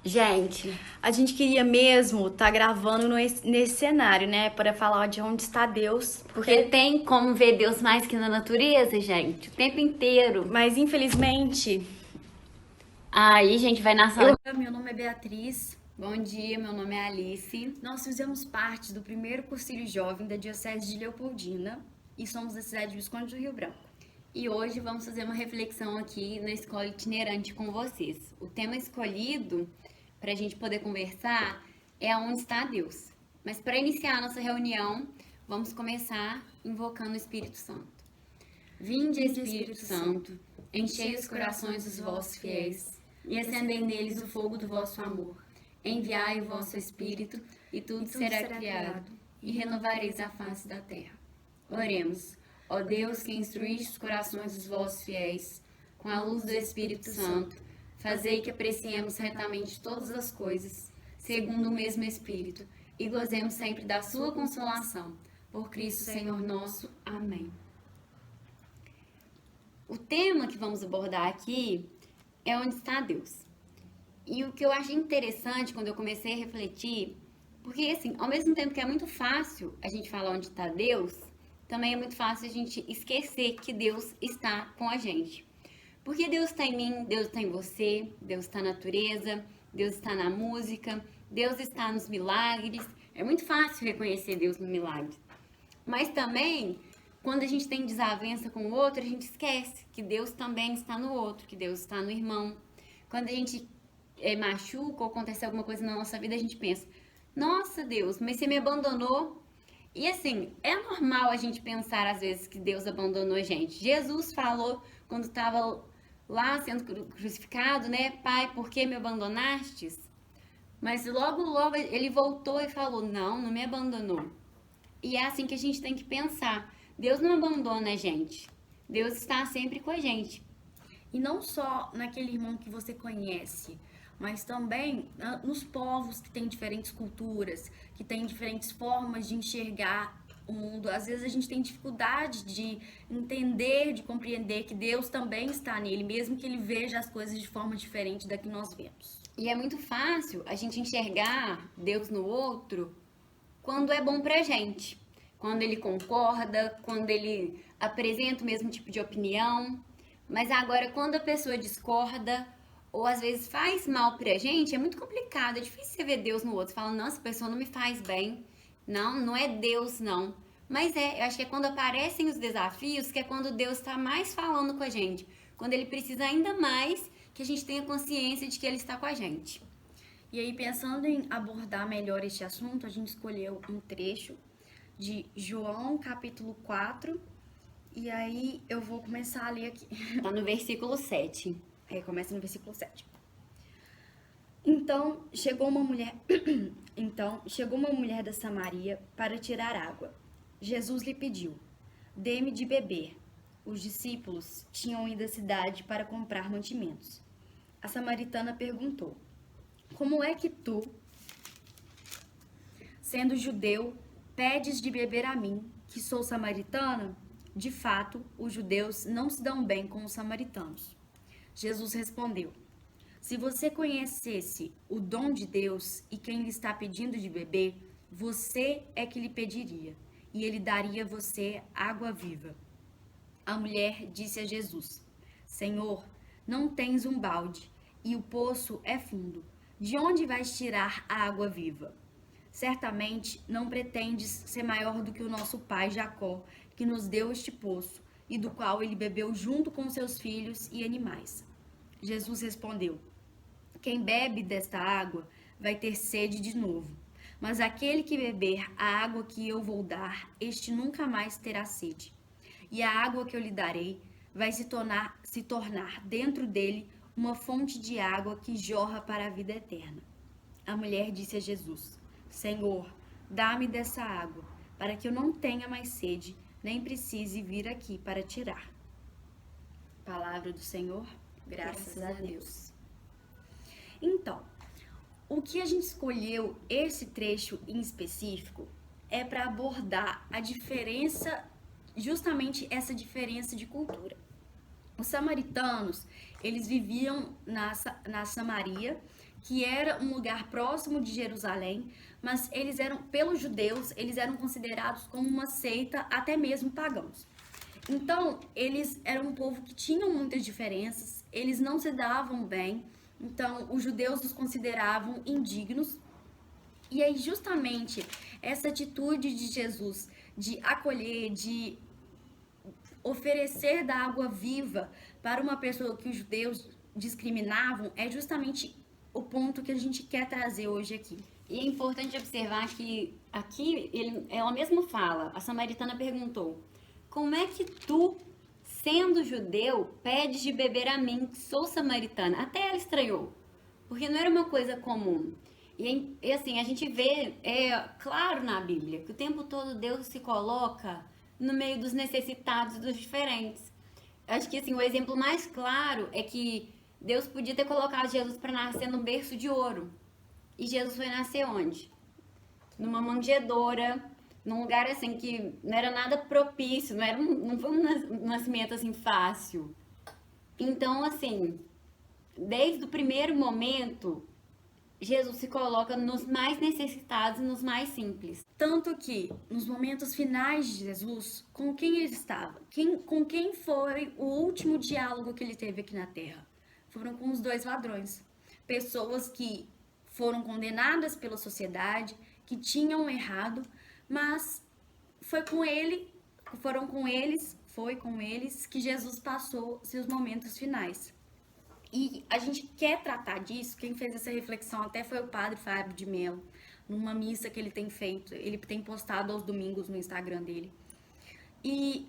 Gente, A gente queria mesmo estar gravando nesse cenário, né? Para falar de onde está Deus. porque tem como ver Deus mais que na natureza, gente, o tempo inteiro. Mas infelizmente, Aí, gente, vai na sala. meu nome é Beatriz. Bom dia, meu nome é Alice. Nós fizemos parte do primeiro Cursilho Jovem da Diocese de Leopoldina e somos da cidade de Visconde do Rio Branco. E hoje vamos fazer uma reflexão aqui na escola itinerante com vocês. O tema escolhido para a gente poder conversar é Aonde está Deus. Mas para iniciar a nossa reunião, vamos começar invocando o Espírito Santo. Vinde, Espírito Santo, enchei os corações dos vossos fiéis e acendei neles o fogo do vosso amor. Enviai o vosso Espírito e tudo será criado e renovareis a face da terra. Oremos. Ó Deus, que instruíste os corações dos vossos fiéis com a luz do Espírito Santo, fazei que apreciemos retamente todas as coisas, segundo o mesmo Espírito, e gozemos sempre da sua consolação. Por Cristo Senhor nosso. Amém. O tema que vamos abordar aqui é onde está Deus. E o que eu achei interessante quando eu comecei a refletir, porque assim, ao mesmo tempo que é muito fácil a gente falar onde está Deus, também é muito fácil a gente esquecer que Deus está com a gente. Porque Deus está em mim, Deus está em você, Deus está na natureza, Deus está na música, Deus está nos milagres. É muito fácil reconhecer Deus no milagre. Mas também, quando a gente tem desavença com o outro, a gente esquece que Deus também está no outro, que Deus está no irmão. Quando a gente machuca ou acontece alguma coisa na nossa vida, a gente pensa, nossa Deus, mas você me abandonou. E assim, é normal a gente pensar às vezes que Deus abandonou a gente. Jesus falou quando estava lá sendo crucificado, né? Pai, por que me abandonastes? Mas logo ele voltou e falou, não me abandonou. E é assim que a gente tem que pensar. Deus não abandona a gente. Deus está sempre com a gente. E não só naquele irmão que você conhece, mas também nos povos que têm diferentes culturas, que têm diferentes formas de enxergar o mundo. Às vezes a gente tem dificuldade de entender, de compreender que Deus também está nele, mesmo que ele veja as coisas de forma diferente da que nós vemos. E é muito fácil a gente enxergar Deus no outro quando é bom pra gente. Quando ele concorda, quando ele apresenta o mesmo tipo de opinião. Mas agora, quando a pessoa discorda, ou às vezes faz mal pra gente, é muito complicado. É difícil você ver Deus no outro. Você fala, nossa, essa pessoa não me faz bem. Não é Deus, não. Mas eu acho que é quando aparecem os desafios que é quando Deus está mais falando com a gente. Quando ele precisa ainda mais que a gente tenha consciência de que ele está com a gente. E aí, pensando em abordar melhor este assunto, a gente escolheu um trecho de João, capítulo 4. E aí, eu vou começar a ler aqui. Tá no versículo 7. Começa no versículo 7. Então chegou uma mulher da Samaria para tirar água. Jesus lhe pediu: dê-me de beber. Os discípulos tinham ido à cidade para comprar mantimentos. A samaritana perguntou: como é que tu, sendo judeu, pedes de beber a mim, que sou samaritana? De fato, os judeus não se dão bem com os samaritanos. Jesus respondeu: se você conhecesse o dom de Deus e quem lhe está pedindo de beber, você é que lhe pediria, e ele daria a você água viva. A mulher disse a Jesus: Senhor, não tens um balde, e o poço é fundo. De onde vais tirar a água viva? Certamente não pretendes ser maior do que o nosso pai Jacó, que nos deu este poço, e do qual ele bebeu junto com seus filhos e animais. Jesus respondeu: quem bebe desta água vai ter sede de novo, mas aquele que beber a água que eu vou dar, este nunca mais terá sede. E a água que eu lhe darei vai se tornar dentro dele uma fonte de água que jorra para a vida eterna. A mulher disse a Jesus: Senhor, dá-me dessa água, para que eu não tenha mais sede, nem precise vir aqui para tirar. Palavra do Senhor, graças a Deus. Então, o que a gente escolheu esse trecho em específico é para abordar a diferença, justamente essa diferença de cultura. Os samaritanos, eles viviam na Samaria, que era um lugar próximo de Jerusalém, mas eles eram, pelos judeus, eles eram considerados como uma seita, até mesmo pagãos. Então, eles eram um povo que tinham muitas diferenças, eles não se davam bem, então os judeus os consideravam indignos. E aí, justamente, essa atitude de Jesus de acolher, de oferecer da água viva para uma pessoa que os judeus discriminavam, é justamente o ponto que a gente quer trazer hoje aqui. E é importante observar que aqui ela mesma fala, a samaritana perguntou, como é que tu, sendo judeu, pedes de beber a mim, que sou samaritana? Até ela estranhou, porque não era uma coisa comum. E assim, a gente vê, claro na Bíblia, que o tempo todo Deus se coloca no meio dos necessitados, dos diferentes. Acho que assim, o exemplo mais claro é que Deus podia ter colocado Jesus para nascer num berço de ouro. E Jesus foi nascer onde? Numa manjedoura, num lugar assim que não era nada propício, não foi um nascimento assim fácil. Então, assim, desde o primeiro momento, Jesus se coloca nos mais necessitados e nos mais simples. Tanto que, nos momentos finais de Jesus, com quem ele estava? Com quem foi o último diálogo que ele teve aqui na Terra? Foram com os 2 ladrões. Pessoas que foram condenadas pela sociedade, que tinham errado, mas foi com eles que Jesus passou seus momentos finais. E a gente quer tratar disso, quem fez essa reflexão até foi o padre Fábio de Mello, numa missa que ele tem feito, ele tem postado aos domingos no Instagram dele. E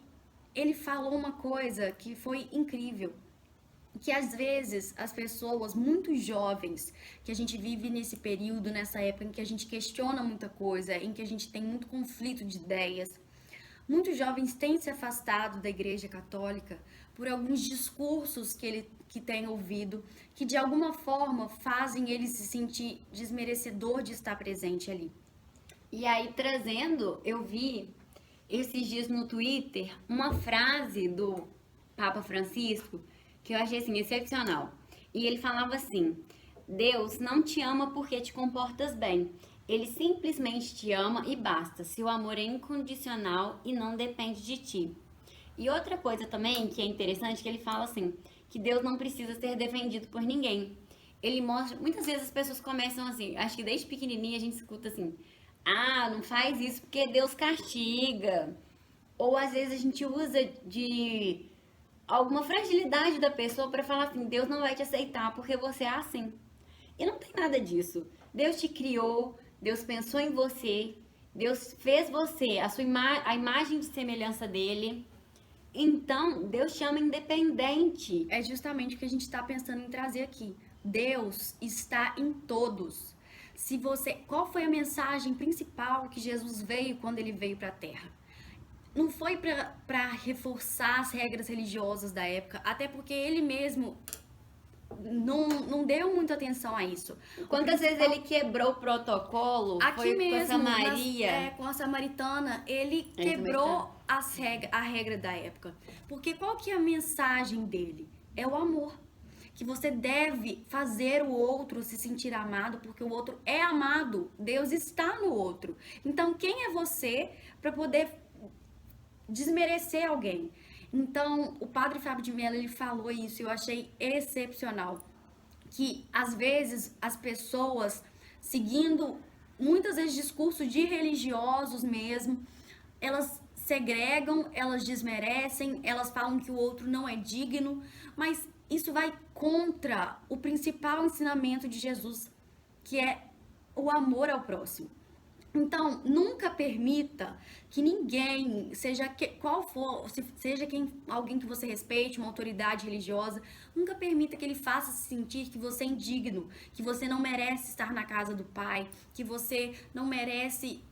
ele falou uma coisa que foi incrível, que às vezes as pessoas muito jovens, que a gente vive nesse período, nessa época em que a gente questiona muita coisa, em que a gente tem muito conflito de ideias, muitos jovens têm se afastado da Igreja Católica por alguns discursos que têm ouvido, que de alguma forma fazem ele se sentir desmerecedor de estar presente ali. E aí, trazendo, eu vi esses dias no Twitter uma frase do Papa Francisco que eu achei assim excepcional. E ele falava assim: Deus não te ama porque te comportas bem. Ele simplesmente te ama e basta. Se o amor é incondicional e não depende de ti. E outra coisa também que é interessante, que ele fala assim, que Deus não precisa ser defendido por ninguém. Ele mostra, muitas vezes as pessoas começam assim, acho que desde pequenininha a gente escuta assim, não faz isso porque Deus castiga. Ou às vezes a gente usa de alguma fragilidade da pessoa para falar assim, Deus não vai te aceitar porque você é assim. E não tem nada disso. Deus te criou, Deus pensou em você, Deus fez você a imagem de semelhança dele. Então, Deus te ama independente. É justamente o que a gente está pensando em trazer aqui. Deus está em todos. Qual foi a mensagem principal que Jesus veio quando ele veio para a Terra? Não foi para reforçar as regras religiosas da época, até porque ele mesmo não deu muita atenção a isso. Quantas vezes ele quebrou o protocolo? Aqui foi mesmo, com essa Maria. com a samaritana, ele quebrou a regra da época. Porque qual que é a mensagem dele? É o amor. Que você deve fazer o outro se sentir amado, porque o outro é amado. Deus está no outro. Então, quem é você para poder desmerecer alguém? Então, o padre Fábio de Mello, ele falou isso e eu achei excepcional. Que, às vezes, as pessoas, seguindo, muitas vezes, discursos de religiosos mesmo, elas segregam, elas desmerecem, elas falam que o outro não é digno, mas isso vai contra o principal ensinamento de Jesus, que é o amor ao próximo. Então, nunca permita que ninguém, alguém que você respeite, uma autoridade religiosa, nunca permita que ele faça se sentir que você é indigno, que você não merece estar na casa do Pai, que você não merece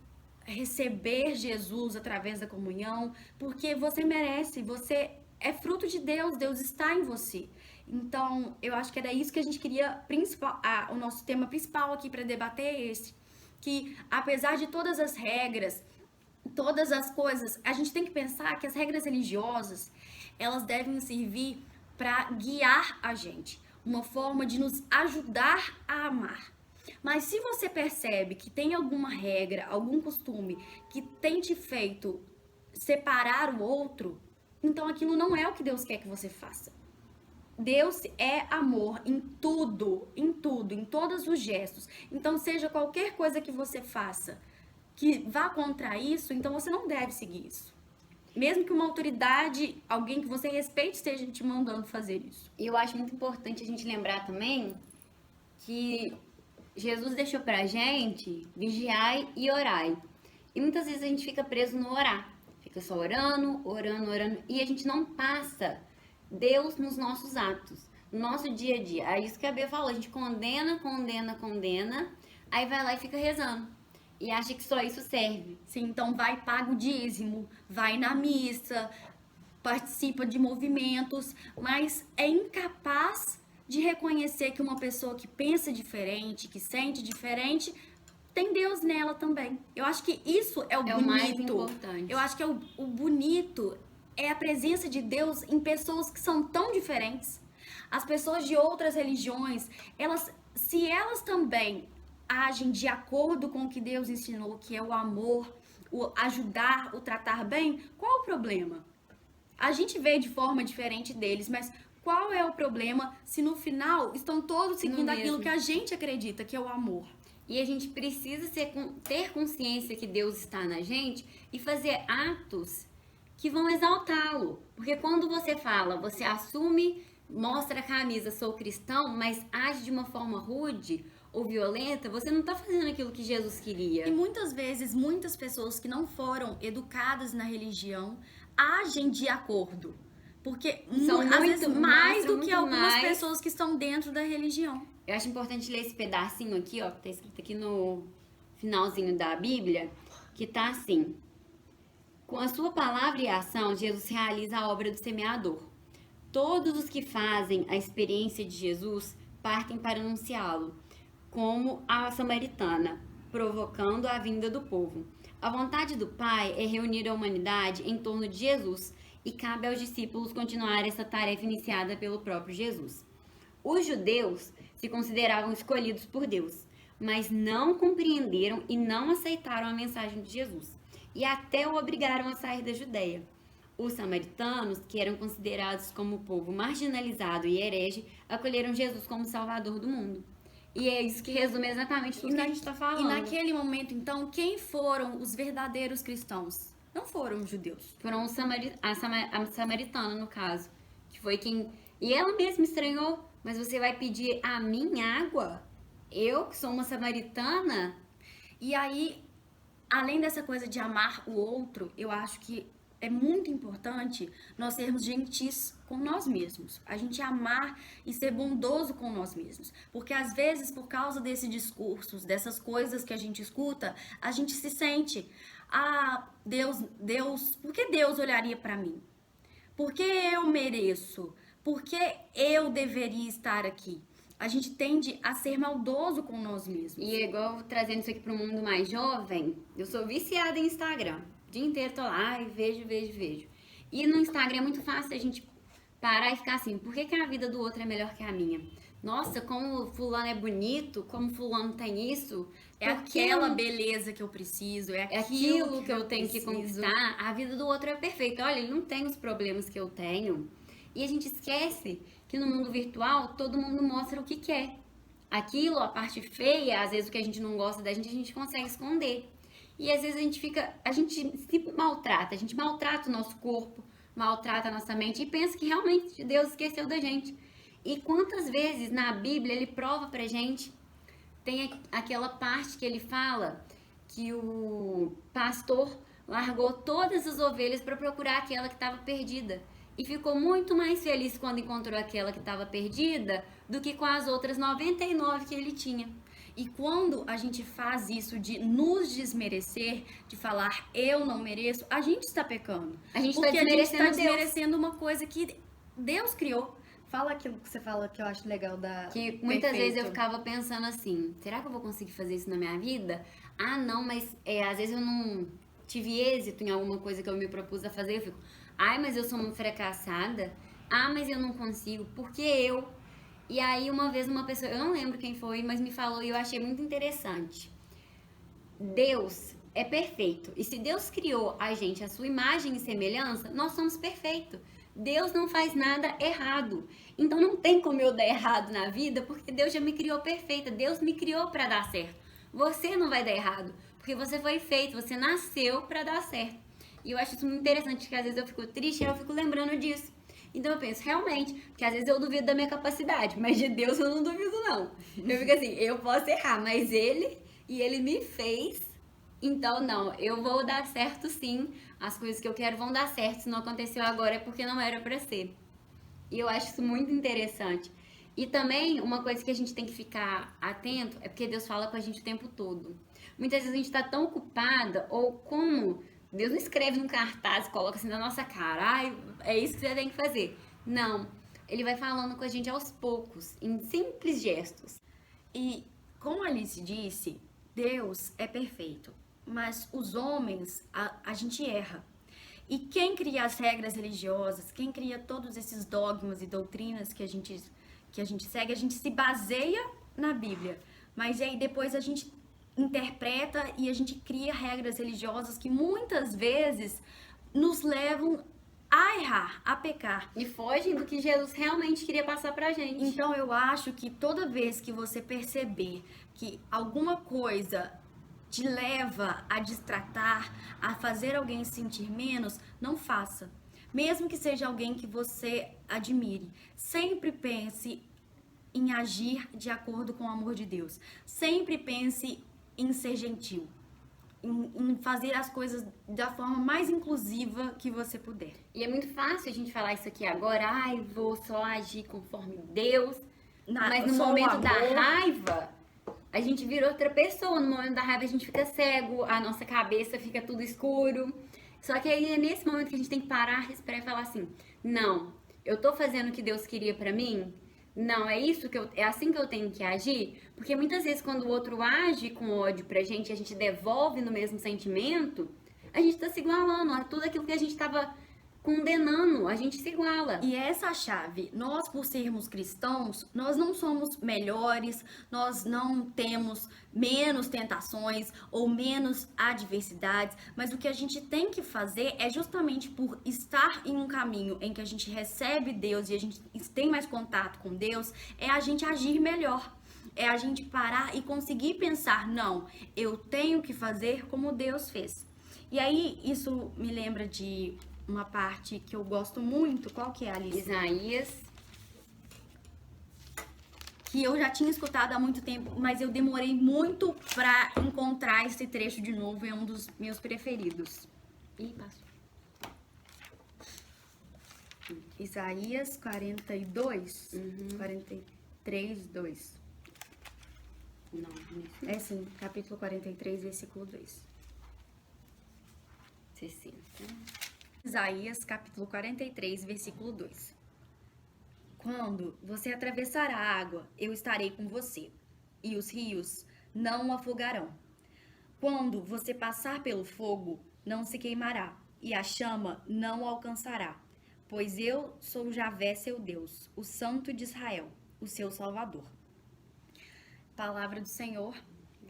receber Jesus através da comunhão, porque você merece, você é fruto de Deus, Deus está em você. Então, eu acho que era isso que a gente queria, o nosso tema principal aqui para debater é esse. Que apesar de todas as regras, todas as coisas, a gente tem que pensar que as regras religiosas, elas devem servir para guiar a gente, uma forma de nos ajudar a amar. Mas se você percebe que tem alguma regra, algum costume que tem te feito separar o outro, então aquilo não é o que Deus quer que você faça. Deus é amor em tudo, em todos os gestos. Então, seja qualquer coisa que você faça que vá contra isso, então você não deve seguir isso. Mesmo que uma autoridade, alguém que você respeite, esteja te mandando fazer isso. E eu acho muito importante a gente lembrar também que Jesus deixou pra gente vigiai e orai. E muitas vezes a gente fica preso no orar. Fica só orando, orando, orando. E a gente não passa Deus nos nossos atos, no nosso dia a dia. É isso que a Bia falou, a gente condena, aí vai lá e fica rezando. E acha que só isso serve. Sim, então vai, paga o dízimo, vai na missa, participa de movimentos, mas é incapaz de reconhecer que uma pessoa que pensa diferente, que sente diferente, tem Deus nela também. Eu acho que isso é o bonito. É o mais importante. Eu acho que o bonito é a presença de Deus em pessoas que são tão diferentes. As pessoas de outras religiões, se elas também agem de acordo com o que Deus ensinou, que é o amor, o ajudar, o tratar bem, qual o problema? A gente vê de forma diferente deles, mas qual é o problema se no final estão todos seguindo aquilo que a gente acredita, que é o amor? E a gente precisa ter consciência que Deus está na gente e fazer atos que vão exaltá-lo. Porque quando você fala, você assume, mostra a camisa, sou cristão, mas age de uma forma rude ou violenta, você não está fazendo aquilo que Jesus queria. E muitas vezes, muitas pessoas que não foram educadas na religião agem de acordo. Porque às vezes mais do que algumas pessoas que estão dentro da religião. Eu acho importante ler esse pedacinho aqui, ó, que tá escrito aqui no finalzinho da Bíblia, que tá assim: com a sua palavra e ação, Jesus realiza a obra do semeador. Todos os que fazem a experiência de Jesus partem para anunciá-lo, como a samaritana, provocando a vinda do povo. A vontade do Pai é reunir a humanidade em torno de Jesus e cabe aos discípulos continuar essa tarefa iniciada pelo próprio Jesus. Os judeus se consideravam escolhidos por Deus, mas não compreenderam e não aceitaram a mensagem de Jesus, e até o obrigaram a sair da Judéia. Os samaritanos, que eram considerados como povo marginalizado e herege, acolheram Jesus como Salvador do mundo. E é isso que resume exatamente tudo que a gente está falando. E naquele momento, então, quem foram os verdadeiros cristãos? Não foram os judeus. Foram a samaritana, no caso, que foi quem... E ela mesma estranhou, mas você vai pedir a minha água? Eu, que sou uma samaritana? E aí, além dessa coisa de amar o outro, eu acho que é muito importante nós sermos gentis com nós mesmos. A gente amar e ser bondoso com nós mesmos. Porque às vezes, por causa desses discursos, dessas coisas que a gente escuta, a gente se sente: ah, Deus, por que Deus olharia para mim? Por que eu mereço? Por que eu deveria estar aqui? A gente tende a ser maldoso com nós mesmos. E igual trazendo isso aqui para o mundo mais jovem, eu sou viciada em Instagram. O dia inteiro tô lá e vejo. E no Instagram é muito fácil a gente parar e ficar assim: por que a vida do outro é melhor que a minha? Nossa, como fulano é bonito, como fulano tem isso. É aquela beleza que eu preciso, é aquilo que eu tenho que conquistar. A vida do outro é perfeita. Olha, ele não tem os problemas que eu tenho. E a gente esquece que no mundo virtual todo mundo mostra o que quer. Aquilo, a parte feia, às vezes o que a gente não gosta da gente, a gente consegue esconder. E às vezes a gente se maltrata, a gente maltrata o nosso corpo, maltrata a nossa mente e pensa que realmente Deus esqueceu da gente. E quantas vezes na Bíblia ele prova pra gente, tem aquela parte que ele fala que o pastor largou todas as ovelhas para procurar aquela que estava perdida. E ficou muito mais feliz quando encontrou aquela que estava perdida do que com as outras 99 que ele tinha. E quando a gente faz isso de nos desmerecer, de falar eu não mereço, a gente está pecando. A gente está desmerecendo uma coisa que Deus criou. Fala aquilo que você fala que eu acho legal da... Que muitas vezes eu ficava pensando assim: será que eu vou conseguir fazer isso na minha vida? Ah, não, mas às vezes eu não tive êxito em alguma coisa que eu me propus a fazer. Eu fico: ai, mas eu sou uma fracassada. Ah, mas eu não consigo, porque eu. E aí uma vez uma pessoa, eu não lembro quem foi, mas me falou e eu achei muito interessante. Deus é perfeito. E se Deus criou a gente, a sua imagem e semelhança, nós somos perfeitos. Deus não faz nada errado. Então não tem como eu dar errado na vida, porque Deus já me criou perfeita. Deus me criou para dar certo. Você não vai dar errado, porque você foi feito, você nasceu para dar certo. E eu acho isso muito interessante, porque às vezes eu fico triste e eu fico lembrando disso. Então eu penso, realmente, porque às vezes eu duvido da minha capacidade, mas de Deus eu não duvido não. Eu fico assim, eu posso errar, mas ele me fez, então não, eu vou dar certo sim. As coisas que eu quero vão dar certo. Se não aconteceu agora é porque não era pra ser. E eu acho isso muito interessante. E também uma coisa que a gente tem que ficar atento é porque Deus fala com a gente o tempo todo. Muitas vezes a gente tá tão ocupada, ou como Deus não escreve num cartaz e coloca assim na nossa cara, ai, é isso que você tem que fazer. Não. Ele vai falando com a gente aos poucos, em simples gestos. E como a Alice disse, Deus é perfeito, mas os homens, a gente erra. E quem cria as regras religiosas, quem cria todos esses dogmas e doutrinas que a gente segue, a gente se baseia na Bíblia. Mas aí depois a gente interpreta e a gente cria regras religiosas que muitas vezes nos levam a errar, a pecar. E fogem do que Jesus realmente queria passar pra gente. Então eu acho que toda vez que você perceber que alguma coisa te leva a destratar, a fazer alguém se sentir menos, não faça. Mesmo que seja alguém que você admire, sempre pense em agir de acordo com o amor de Deus. Sempre pense em ser gentil, em fazer as coisas da forma mais inclusiva que você puder. E é muito fácil a gente falar isso aqui agora, ai, vou só agir conforme Deus. Mas no só o momento da amor. raiva, a gente vira outra pessoa. No momento da raiva, a gente fica cego, a nossa cabeça fica tudo escuro. Só que aí é nesse momento que a gente tem que parar, respirar e falar assim: não, eu tô fazendo o que Deus queria pra mim? Não, é assim que eu tenho que agir? Porque muitas vezes quando o outro age com ódio pra gente, e a gente devolve no mesmo sentimento, a gente tá se igualando a tudo aquilo que a gente tava condenando, a gente se iguala. E essa é a chave. Nós, por sermos cristãos, nós não somos melhores, nós não temos menos tentações ou menos adversidades, mas o que a gente tem que fazer é justamente por estar em um caminho em que a gente recebe Deus e a gente tem mais contato com Deus, é a gente agir melhor. É a gente parar e conseguir pensar, não, eu tenho que fazer como Deus fez. E aí, isso me lembra de uma parte que eu gosto muito. Qual que é, Alice? Isaías. Que eu já tinha escutado há muito tempo, mas eu demorei muito pra encontrar esse trecho de novo. É um dos meus preferidos. Ih, passou. Isaías 42, Uhum. 43, 2. Não, isso. É sim, capítulo 43, versículo 2. 60. Isaías, capítulo 43, versículo 2. Quando você atravessar a água, eu estarei com você, e os rios não o afogarão. Quando você passar pelo fogo, não se queimará, e a chama não o alcançará, pois eu sou Javé, seu Deus, o Santo de Israel, o seu Salvador. Palavra do Senhor,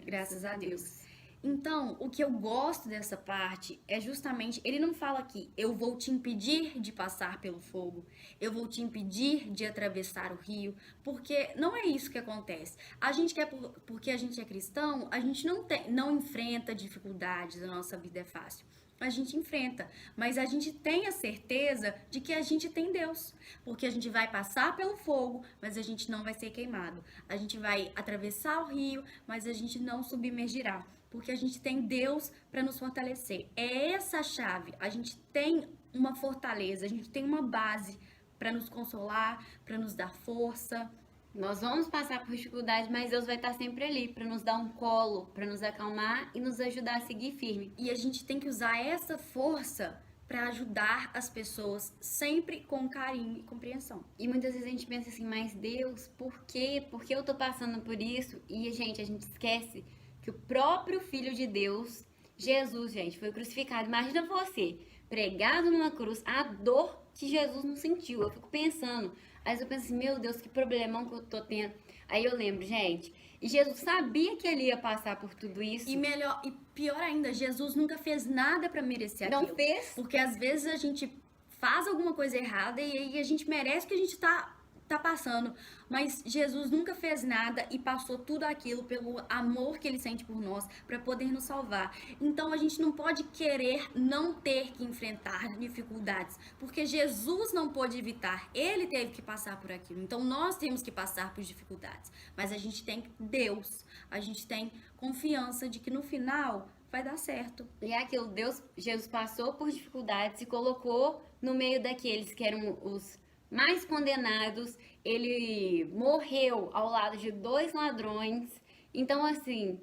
graças a Deus. Então, o que eu gosto dessa parte é justamente, ele não fala aqui, eu vou te impedir de passar pelo fogo, eu vou te impedir de atravessar o rio, porque não é isso que acontece. A gente quer, porque a gente é cristão, a gente não enfrenta dificuldades, a nossa vida é fácil. A gente enfrenta, mas a gente tem a certeza de que a gente tem Deus, porque a gente vai passar pelo fogo, mas a gente não vai ser queimado. A gente vai atravessar o rio, mas a gente não submergirá, porque a gente tem Deus para nos fortalecer. É essa a chave. A gente tem uma fortaleza, a gente tem uma base para nos consolar, para nos dar força. Nós vamos passar por dificuldades, mas Deus vai estar sempre ali para nos dar um colo, para nos acalmar e nos ajudar a seguir firme. E a gente tem que usar essa força para ajudar as pessoas sempre com carinho e compreensão. E muitas vezes a gente pensa assim, mas Deus, por quê? Por que eu tô passando por isso? E, gente, a gente esquece que o próprio Filho de Deus, Jesus, gente, foi crucificado. Imagina você, pregado numa cruz, a dor que Jesus não sentiu. Eu fico pensando. Aí eu penso assim, meu Deus, que problemão que eu tô tendo. Aí eu lembro, gente, e Jesus sabia que ele ia passar por tudo isso. E melhor, e pior ainda, Jesus nunca fez nada pra merecer Não aquilo. fez. Porque às vezes a gente faz alguma coisa errada e aí a gente merece o que a gente tá passando. Mas Jesus nunca fez nada e passou tudo aquilo pelo amor que ele sente por nós pra poder nos salvar. Então a gente não pode querer não ter que enfrentar dificuldades, porque Jesus não pôde evitar, ele teve que passar por aquilo. Então nós temos que passar por dificuldades, mas a gente tem Deus, a gente tem confiança de que no final vai dar certo. E é aquilo, Jesus passou por dificuldades e colocou no meio daqueles que eram os mais condenados. Ele morreu ao lado de 2 ladrões. Então, assim,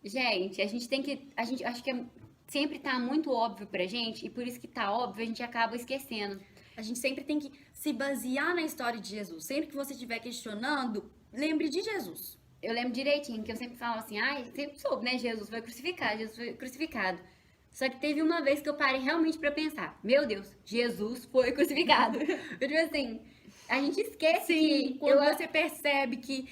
gente, a gente tem que. A gente acho que sempre tá muito óbvio pra gente, e por isso que tá óbvio, a gente acaba esquecendo. A gente sempre tem que se basear na história de Jesus. Sempre que você estiver questionando, lembre de Jesus. Eu lembro direitinho que eu sempre falo assim, ai, sempre soube, né? Jesus foi crucificado. Só que teve uma vez que eu parei realmente pra pensar, meu Deus, Jesus foi crucificado. Eu, tipo assim, a gente esquece que Quando você percebe que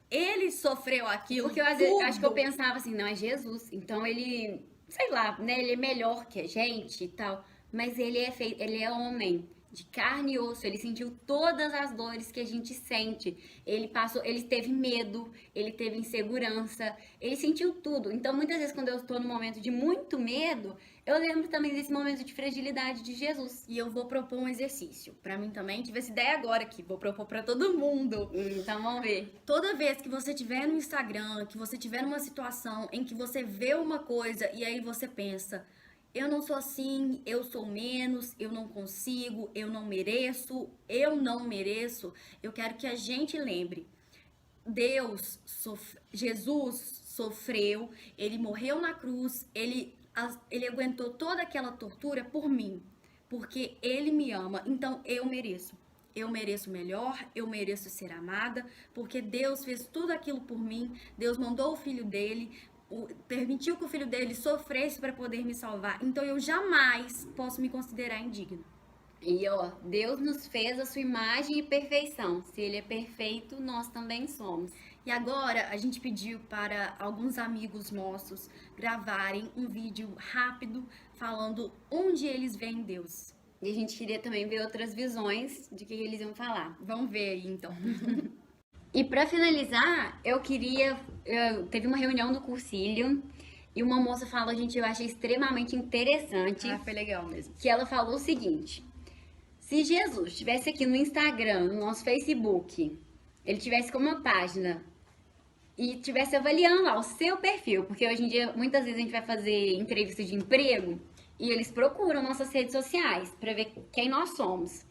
ele sofreu aquilo, porque eu às vezes acho que eu pensava assim, não, é Jesus, então ele, sei lá, né, ele é melhor que a gente e tal, mas ele é homem de carne e osso, ele sentiu todas as dores que a gente sente. Ele teve medo, ele teve insegurança, ele sentiu tudo. Então, muitas vezes quando eu estou num momento de muito medo, eu lembro também desse momento de fragilidade de Jesus. E eu vou propor um exercício pra mim também, tive essa ideia agora aqui, vou propor pra todo mundo. Então, vamos ver. Toda vez que você estiver no Instagram, que você estiver numa situação em que você vê uma coisa e aí você pensa, eu não sou assim, eu sou menos, eu não consigo, eu não mereço, eu quero que a gente lembre, Jesus sofreu, ele morreu na cruz, ele aguentou toda aquela tortura por mim, porque ele me ama, então eu mereço. Eu mereço melhor, eu mereço ser amada, porque Deus fez tudo aquilo por mim, Deus mandou o filho dele, permitiu que o filho dele sofresse para poder me salvar. Então eu jamais posso me considerar indigno. E ó, Deus nos fez a sua imagem e perfeição. Se ele é perfeito, nós também somos. E agora a gente pediu para alguns amigos nossos gravarem um vídeo rápido falando onde eles veem Deus. E a gente queria também ver outras visões de que eles iam falar. Vamos ver aí então. E para finalizar, teve uma reunião do Cursilho e uma moça falou, gente, eu achei extremamente interessante. Foi legal mesmo. Que ela falou o seguinte: se Jesus estivesse aqui no Instagram, no nosso Facebook, ele tivesse como uma página e estivesse avaliando lá o seu perfil, porque hoje em dia muitas vezes a gente vai fazer entrevista de emprego e eles procuram nossas redes sociais para ver quem nós somos.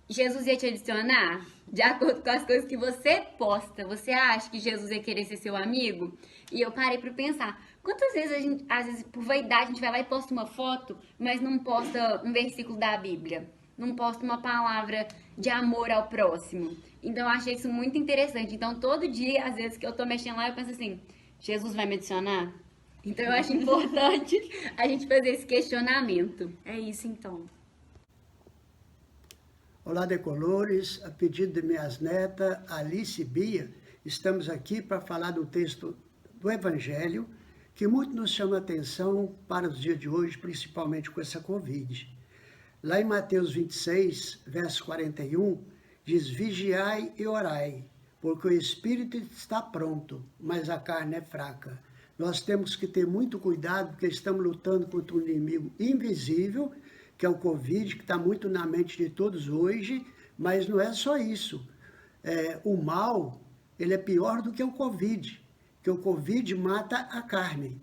Jesus ia te adicionar de acordo com as coisas que você posta. Você acha que Jesus ia querer ser seu amigo? E eu parei pra pensar, quantas vezes às vezes por vaidade, a gente vai lá e posta uma foto, mas não posta um versículo da Bíblia, não posta uma palavra de amor ao próximo. Então eu achei isso muito interessante. Então todo dia, às vezes que eu tô mexendo lá, eu penso assim, Jesus vai me adicionar? Então eu acho importante a gente fazer esse questionamento. É isso então. Olá, decolores, a pedido de minhas netas, Alice e Bia, estamos aqui para falar do texto do Evangelho, que muito nos chama a atenção para os dias de hoje, principalmente com essa Covid. Lá em Mateus 26, verso 41, diz, vigiai e orai, porque o Espírito está pronto, mas a carne é fraca. Nós temos que ter muito cuidado, porque estamos lutando contra um inimigo invisível, que é o Covid, que está muito na mente de todos hoje, mas não é só isso. O mal, ele é pior do que o Covid, que o Covid mata a carne,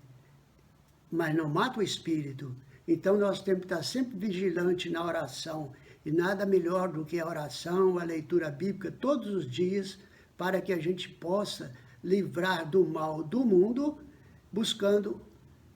mas não mata o espírito. Então nós temos que estar sempre vigilantes na oração, e nada melhor do que a oração, a leitura bíblica, todos os dias, para que a gente possa livrar do mal do mundo, buscando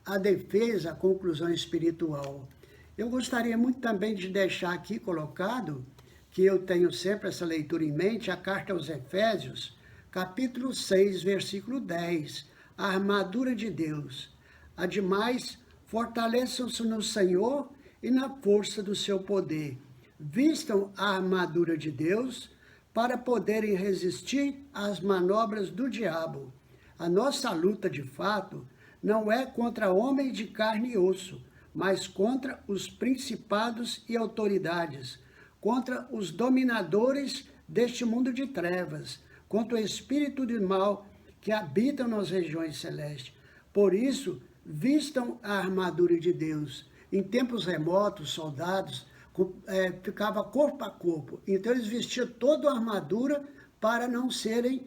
a defesa, a conclusão espiritual. Eu gostaria muito também de deixar aqui colocado, que eu tenho sempre essa leitura em mente, a carta aos Efésios, capítulo 6, versículo 10, a armadura de Deus. Ademais, fortaleçam-se no Senhor e na força do seu poder. Vistam a armadura de Deus para poderem resistir às manobras do diabo. A nossa luta, de fato, não é contra homens de carne e osso, mas contra os principados e autoridades, contra os dominadores deste mundo de trevas, contra o espírito de mal que habitam nas regiões celestes. Por isso, vistam a armadura de Deus. Em tempos remotos, soldados ficavam corpo a corpo. Então, eles vestiam toda a armadura para não serem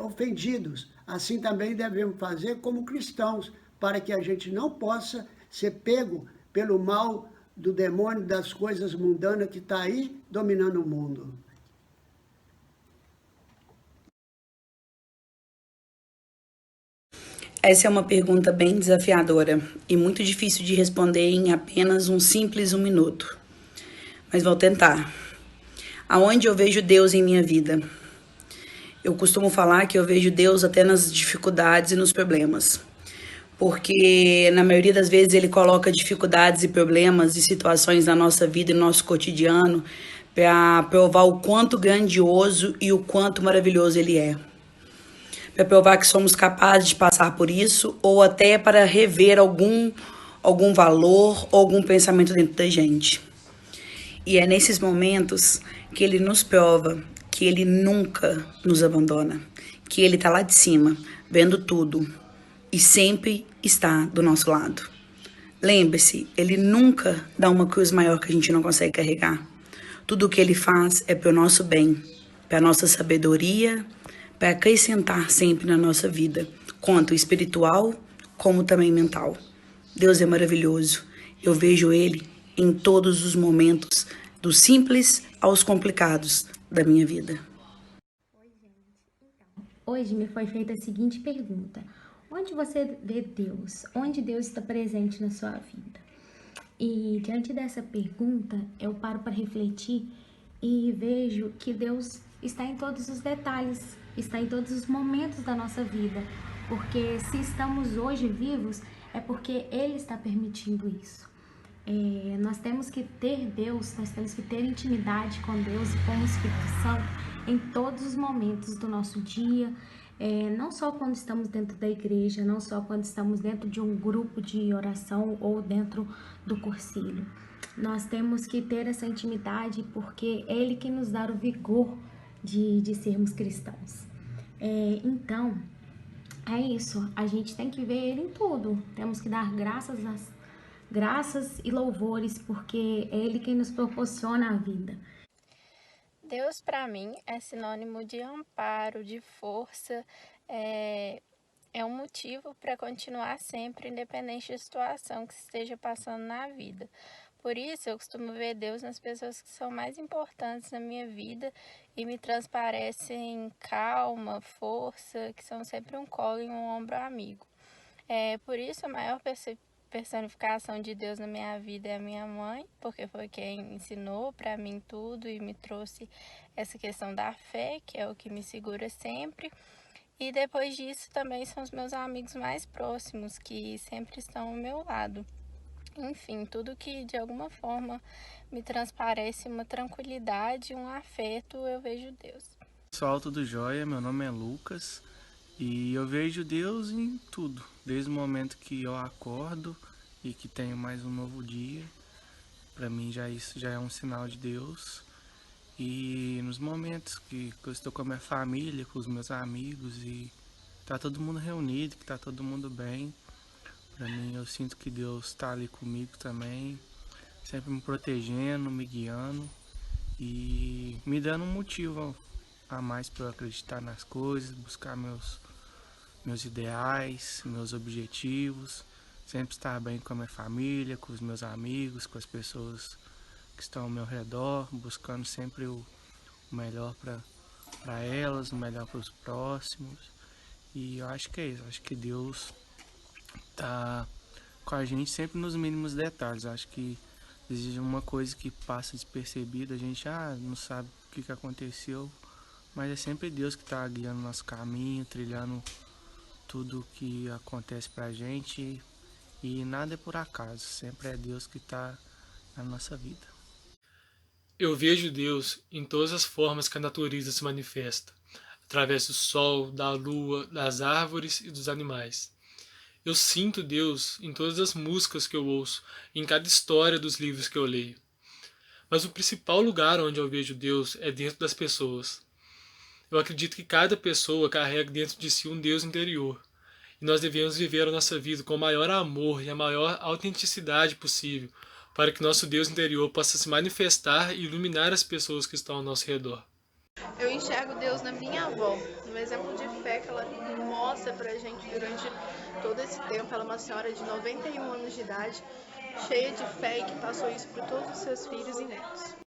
ofendidos. Assim também devemos fazer como cristãos, para que a gente não possa ser pego pelo mal do demônio, das coisas mundanas que está aí dominando o mundo. Essa é uma pergunta bem desafiadora e muito difícil de responder em apenas um simples 1 minuto. Mas vou tentar. Aonde eu vejo Deus em minha vida? Eu costumo falar que eu vejo Deus até nas dificuldades e nos problemas. Porque na maioria das vezes Ele coloca dificuldades e problemas e situações na nossa vida e no nosso cotidiano para provar o quanto grandioso e o quanto maravilhoso Ele é. Para provar que somos capazes de passar por isso ou até para rever algum valor ou algum pensamento dentro da gente. E é nesses momentos que Ele nos prova que Ele nunca nos abandona, que Ele está lá de cima, vendo tudo e sempre está do nosso lado. Lembre-se, Ele nunca dá uma cruz maior que a gente não consegue carregar. Tudo o que Ele faz é para o nosso bem, para a nossa sabedoria, para acrescentar sempre na nossa vida, quanto espiritual como também mental. Deus é maravilhoso. Eu vejo Ele em todos os momentos, do simples aos complicados da minha vida. Hoje me foi feita a seguinte pergunta: onde você vê Deus? Onde Deus está presente na sua vida? E diante dessa pergunta, eu paro para refletir e vejo que Deus está em todos os detalhes, está em todos os momentos da nossa vida, porque se estamos hoje vivos, é porque Ele está permitindo isso. Nós temos que ter Deus, nós temos que ter intimidade com Deus e com o Espírito Santo em todos os momentos do nosso dia, não só quando estamos dentro da igreja, não só quando estamos dentro de um grupo de oração ou dentro do cursilho. Nós temos que ter essa intimidade porque é Ele que nos dá o vigor de sermos cristãos. Então, é isso, a gente tem que ver Ele em tudo, temos que dar graças e louvores, porque é Ele quem nos proporciona a vida. Deus, para mim, é sinônimo de amparo, de força, é um motivo para continuar sempre, independente da situação que esteja passando na vida. Por isso, eu costumo ver Deus nas pessoas que são mais importantes na minha vida e me transparecem calma, força, que são sempre um colo e um ombro amigo. Por isso, a maior personificação de Deus na minha vida é a minha mãe, porque foi quem ensinou para mim tudo e me trouxe essa questão da fé, que é o que me segura sempre. E depois disso também são os meus amigos mais próximos, que sempre estão ao meu lado. Enfim, tudo que de alguma forma me transparece uma tranquilidade, um afeto, eu vejo Deus. Pessoal, tudo jóia? Meu nome é Lucas e eu vejo Deus em tudo, desde o momento que eu acordo e que tenho mais um novo dia. Para mim isso já é um sinal de Deus. E nos momentos que eu estou com a minha família, com os meus amigos e tá todo mundo reunido, que tá todo mundo bem. Para mim, eu sinto que Deus está ali comigo também, sempre me protegendo, me guiando e me dando um motivo a mais para eu acreditar nas coisas, buscar meus ideais, meus objetivos, sempre estar bem com a minha família, com os meus amigos, com as pessoas que estão ao meu redor, buscando sempre o melhor para elas, o melhor para os próximos. E eu acho que é isso, acho que Deus tá com a gente sempre nos mínimos detalhes. Acho que existe uma coisa que passa despercebida, a gente não sabe o que aconteceu, mas é sempre Deus que está guiando nosso caminho, trilhando tudo que acontece pra gente, e nada é por acaso, sempre é Deus que está na nossa vida. Eu vejo Deus em todas as formas que a natureza se manifesta, através do sol, da lua, das árvores e dos animais. Eu sinto Deus em todas as músicas que eu ouço, em cada história dos livros que eu leio. Mas o principal lugar onde eu vejo Deus é dentro das pessoas. Eu acredito que cada pessoa carrega dentro de si um Deus interior, e nós devemos viver a nossa vida com o maior amor e a maior autenticidade possível, para que nosso Deus interior possa se manifestar e iluminar as pessoas que estão ao nosso redor. Eu enxergo Deus na minha avó, no exemplo de fé que ela mostra pra gente durante todo esse tempo. Ela é uma senhora de 91 anos de idade, cheia de fé e que passou isso para todos os seus filhos e netos.